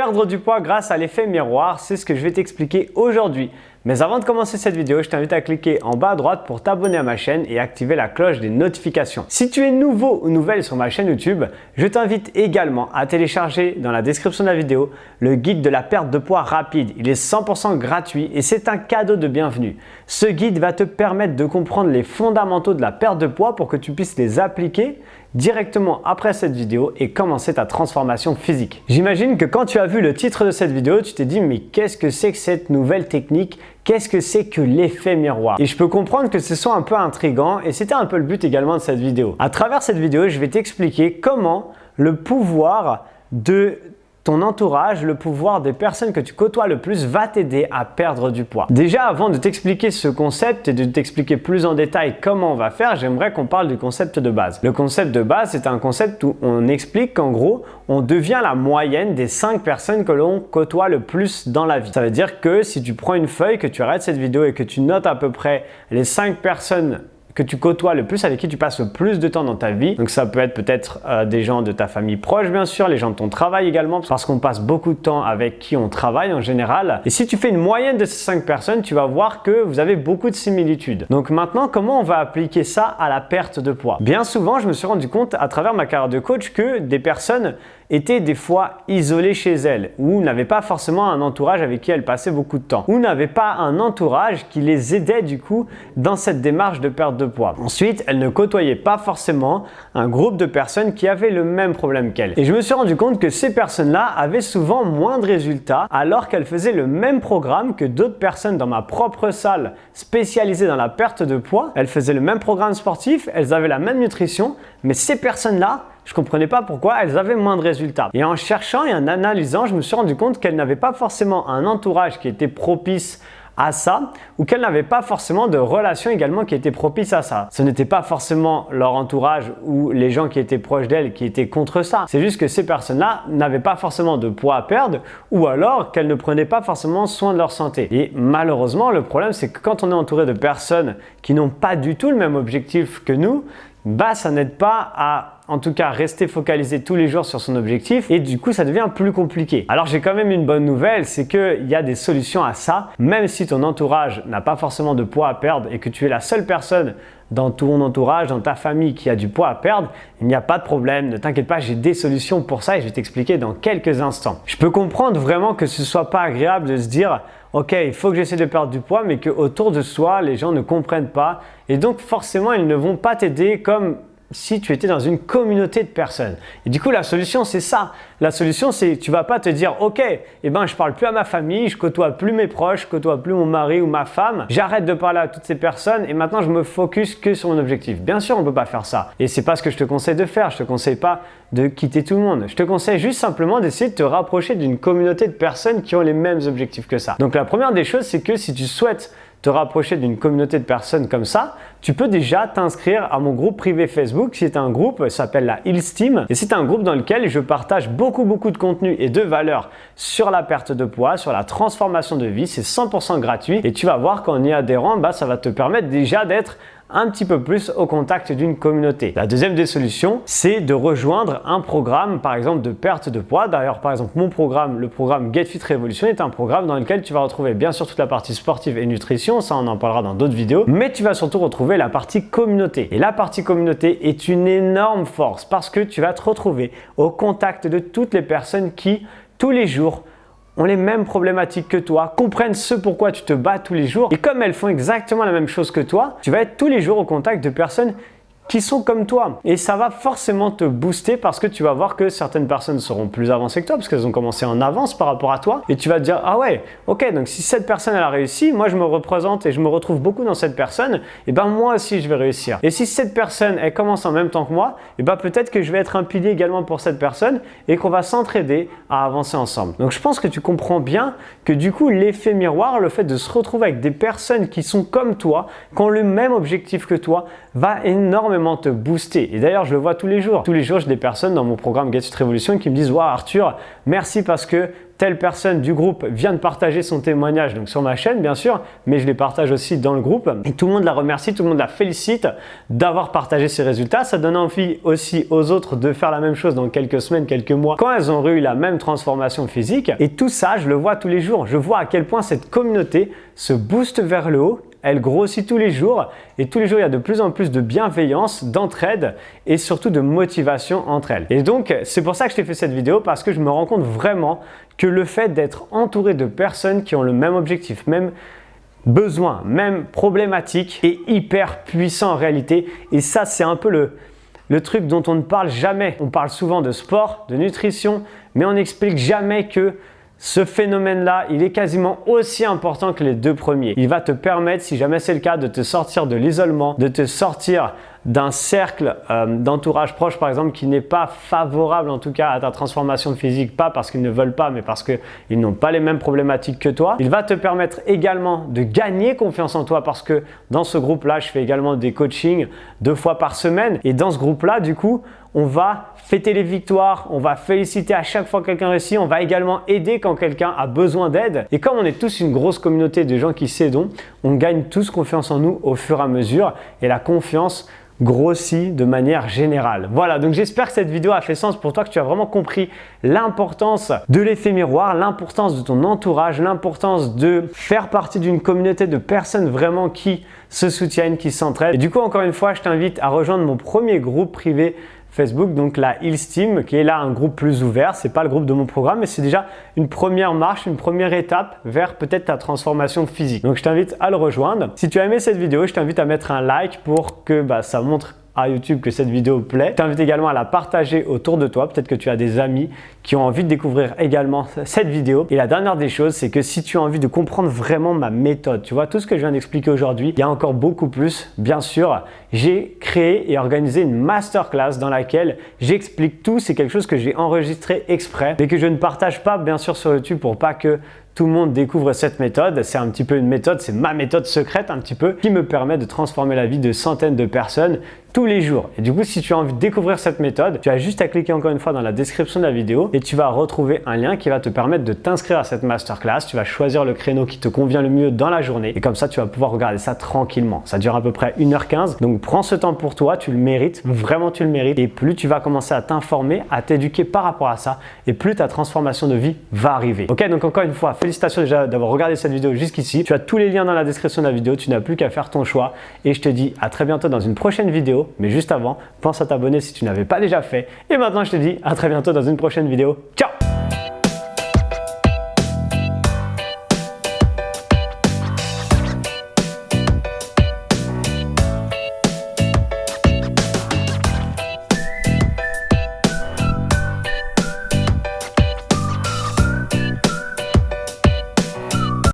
Perdre du poids grâce à l'effet miroir, c'est ce que je vais t'expliquer aujourd'hui. Mais avant de commencer cette vidéo, je t'invite à cliquer en bas à droite pour t'abonner à ma chaîne et activer la cloche des notifications. Si tu es nouveau ou nouvelle sur ma chaîne YouTube, je t'invite également à télécharger dans la description de la vidéo le guide de la perte de poids rapide. Il est 100% gratuit et c'est un cadeau de bienvenue. Ce guide va te permettre de comprendre les fondamentaux de la perte de poids pour que tu puisses les appliquer directement après cette vidéo et commencer ta transformation physique. J'imagine que quand tu as vu le titre de cette vidéo, tu t'es dit mais qu'est-ce que c'est que cette nouvelle technique? Qu'est-ce que c'est que l'effet miroir? Et je peux comprendre que ce soit un peu intriguant et c'était un peu le but également de cette vidéo. À travers cette vidéo, je vais t'expliquer comment le pouvoir de ton entourage, le pouvoir des personnes que tu côtoies le plus va t'aider à perdre du poids. Déjà, avant de t'expliquer ce concept et de t'expliquer plus en détail comment on va faire, j'aimerais qu'on parle du concept de base. Le concept de base, c'est un concept où on explique qu'en gros, on devient la moyenne des 5 personnes que l'on côtoie le plus dans la vie. Ça veut dire que si tu prends une feuille, que tu arrêtes cette vidéo et que tu notes à peu près les 5 personnes que tu côtoies le plus, avec qui tu passes le plus de temps dans ta vie. Donc ça peut être peut-être des gens de ta famille proche bien sûr, les gens de ton travail également, parce qu'on passe beaucoup de temps avec qui on travaille en général. Et si tu fais une moyenne de ces 5 personnes, tu vas voir que vous avez beaucoup de similitudes. Donc maintenant, comment on va appliquer ça à la perte de poids? Bien souvent, je me suis rendu compte à travers ma carrière de coach que des personnes étaient des fois isolées chez elles ou n'avaient pas forcément un entourage avec qui elles passaient beaucoup de temps ou n'avaient pas un entourage qui les aidait du coup dans cette démarche de perte de poids. Ensuite, elles ne côtoyaient pas forcément un groupe de personnes qui avaient le même problème qu'elles. Et je me suis rendu compte que ces personnes-là avaient souvent moins de résultats alors qu'elles faisaient le même programme que d'autres personnes dans ma propre salle spécialisée dans la perte de poids. Elles faisaient le même programme sportif, elles avaient la même nutrition, mais ces personnes-là, je ne comprenais pas pourquoi elles avaient moins de résultats. Et en cherchant et en analysant, je me suis rendu compte qu'elles n'avaient pas forcément un entourage qui était propice à ça ou qu'elles n'avaient pas forcément de relations également qui étaient propices à ça. Ce n'était pas forcément leur entourage ou les gens qui étaient proches d'elles qui étaient contre ça. C'est juste que ces personnes-là n'avaient pas forcément de poids à perdre ou alors qu'elles ne prenaient pas forcément soin de leur santé. Et malheureusement, le problème, c'est que quand on est entouré de personnes qui n'ont pas du tout le même objectif que nous, ça n'aide pas à en tout cas rester focalisé tous les jours sur son objectif et du coup ça devient plus compliqué. Alors j'ai quand même une bonne nouvelle, c'est qu'il y a des solutions à ça. Même si ton entourage n'a pas forcément de poids à perdre et que tu es la seule personne dans ton entourage, dans ta famille qui a du poids à perdre, il n'y a pas de problème, ne t'inquiète pas, j'ai des solutions pour ça et je vais t'expliquer dans quelques instants. Je peux comprendre vraiment que ce soit pas agréable de se dire ok, il faut que j'essaie de perdre du poids mais qu'autour de soi, les gens ne comprennent pas et donc forcément ils ne vont pas t'aider comme si tu étais dans une communauté de personnes. Et du coup, la solution, c'est ça. La solution, c'est tu vas pas te dire ok, je parle plus à ma famille, je côtoie plus mes proches, je côtoie plus mon mari ou ma femme, j'arrête de parler à toutes ces personnes et maintenant je me focus que sur mon objectif. Bien sûr, on peut pas faire ça. Et c'est pas ce que je te conseille de faire. Je te conseille pas de quitter tout le monde. Je te conseille juste simplement d'essayer de te rapprocher d'une communauté de personnes qui ont les mêmes objectifs que ça. Donc la première des choses, c'est que si tu souhaites te rapprocher d'une communauté de personnes comme ça, tu peux déjà t'inscrire à mon groupe privé Facebook. C'est un groupe, ça s'appelle la Health Team et c'est un groupe dans lequel je partage beaucoup de contenu et de valeurs sur la perte de poids, sur la transformation de vie. C'est 100% gratuit et tu vas voir qu'en y adhérant, ça va te permettre déjà d'être un petit peu plus au contact d'une communauté. La deuxième des solutions, c'est de rejoindre un programme, par exemple, de perte de poids. D'ailleurs, par exemple, mon programme, le programme Get Fit Revolution, est un programme dans lequel tu vas retrouver bien sûr toute la partie sportive et nutrition, ça on en parlera dans d'autres vidéos, mais tu vas surtout retrouver la partie communauté. Et la partie communauté est une énorme force parce que tu vas te retrouver au contact de toutes les personnes qui, tous les jours, ont les mêmes problématiques que toi, comprennent ce pourquoi tu te bats tous les jours et comme elles font exactement la même chose que toi, tu vas être tous les jours au contact de personnes qui sont comme toi. Et ça va forcément te booster parce que tu vas voir que certaines personnes seront plus avancées que toi parce qu'elles ont commencé en avance par rapport à toi. Et tu vas te dire, ah ouais, ok, donc si cette personne elle a réussi, moi je me représente et je me retrouve beaucoup dans cette personne, et moi aussi je vais réussir. Et si cette personne elle commence en même temps que moi, peut-être que je vais être un pilier également pour cette personne et qu'on va s'entraider à avancer ensemble. Donc je pense que tu comprends bien que du coup l'effet miroir, le fait de se retrouver avec des personnes qui sont comme toi, qui ont le même objectif que toi, va énormément énormément te booster. Et d'ailleurs, je le vois tous les jours. Tous les jours, j'ai des personnes dans mon programme Get Fit Revolution qui me disent « Waouh Arthur, merci parce que telle personne du groupe vient de partager son témoignage donc sur ma chaîne bien sûr, mais je les partage aussi dans le groupe et tout le monde la remercie, tout le monde la félicite d'avoir partagé ses résultats. Ça donne envie aussi aux autres de faire la même chose dans quelques semaines, quelques mois quand elles ont eu la même transformation physique. Et tout ça, je le vois tous les jours. Je vois à quel point cette communauté se booste vers le haut. Elle grossit tous les jours et tous les jours, il y a de plus en plus de bienveillance, d'entraide et surtout de motivation entre elles. Et donc, c'est pour ça que je t'ai fait cette vidéo parce que je me rends compte vraiment que le fait d'être entouré de personnes qui ont le même objectif, même besoin, même problématique est hyper puissant en réalité. Et ça, c'est un peu le truc dont on ne parle jamais. On parle souvent de sport, de nutrition, mais on n'explique jamais que ce phénomène-là, il est quasiment aussi important que les deux premiers. Il va te permettre, si jamais c'est le cas, de te sortir de l'isolement, de te sortir d'un cercle d'entourage proche, par exemple, qui n'est pas favorable en tout cas à ta transformation physique, pas parce qu'ils ne veulent pas, mais parce qu'ils n'ont pas les mêmes problématiques que toi. Il va te permettre également de gagner confiance en toi parce que dans ce groupe-là, je fais également des coachings 2 fois par semaine. Et dans ce groupe-là, du coup, on va fêter les victoires, on va féliciter à chaque fois que quelqu'un réussit, on va également aider quand quelqu'un a besoin d'aide. Et comme on est tous une grosse communauté de gens qui s'aident, on gagne tous confiance en nous au fur et à mesure et la confiance grossit de manière générale. Voilà, donc j'espère que cette vidéo a fait sens pour toi, que tu as vraiment compris l'importance de l'effet miroir, l'importance de ton entourage, l'importance de faire partie d'une communauté de personnes vraiment qui se soutiennent, qui s'entraident. Et du coup, encore une fois, je t'invite à rejoindre mon premier groupe privé Facebook, donc la Health Team, qui est là un groupe plus ouvert. C'est pas le groupe de mon programme, mais c'est déjà une première marche, une première étape vers peut-être ta transformation physique. Donc je t'invite à le rejoindre. Si tu as aimé cette vidéo, je t'invite à mettre un like pour que ça montre à YouTube que cette vidéo plaît. Je t'invite également à la partager autour de toi. Peut-être que tu as des amis qui ont envie de découvrir également cette vidéo. Et la dernière des choses, c'est que si tu as envie de comprendre vraiment ma méthode, tu vois, tout ce que je viens d'expliquer aujourd'hui, il y a encore beaucoup plus. Bien sûr, j'ai créé et organisé une masterclass dans laquelle j'explique tout. C'est quelque chose que j'ai enregistré exprès, mais que je ne partage pas bien sûr sur YouTube pour pas que tout le monde découvre cette méthode. C'est un petit peu une méthode, c'est ma méthode secrète un petit peu qui me permet de transformer la vie de centaines de personnes tous les jours. Et du coup, si tu as envie de découvrir cette méthode, tu as juste à cliquer encore une fois dans la description de la vidéo et tu vas retrouver un lien qui va te permettre de t'inscrire à cette masterclass. Tu vas choisir le créneau qui te convient le mieux dans la journée et comme ça, tu vas pouvoir regarder ça tranquillement. Ça dure à peu près 1h15. Donc, prends ce temps pour toi, tu le mérites, vraiment tu le mérites. Et plus tu vas commencer à t'informer, à t'éduquer par rapport à ça et plus ta transformation de vie va arriver. Ok, donc encore une fois, félicitations déjà d'avoir regardé cette vidéo jusqu'ici. Tu as tous les liens dans la description de la vidéo. Tu n'as plus qu'à faire ton choix et je te dis à très bientôt dans une prochaine vidéo. Mais juste avant, pense à t'abonner si tu n'avais pas déjà fait. Et maintenant, je te dis à très bientôt dans une prochaine vidéo. Ciao!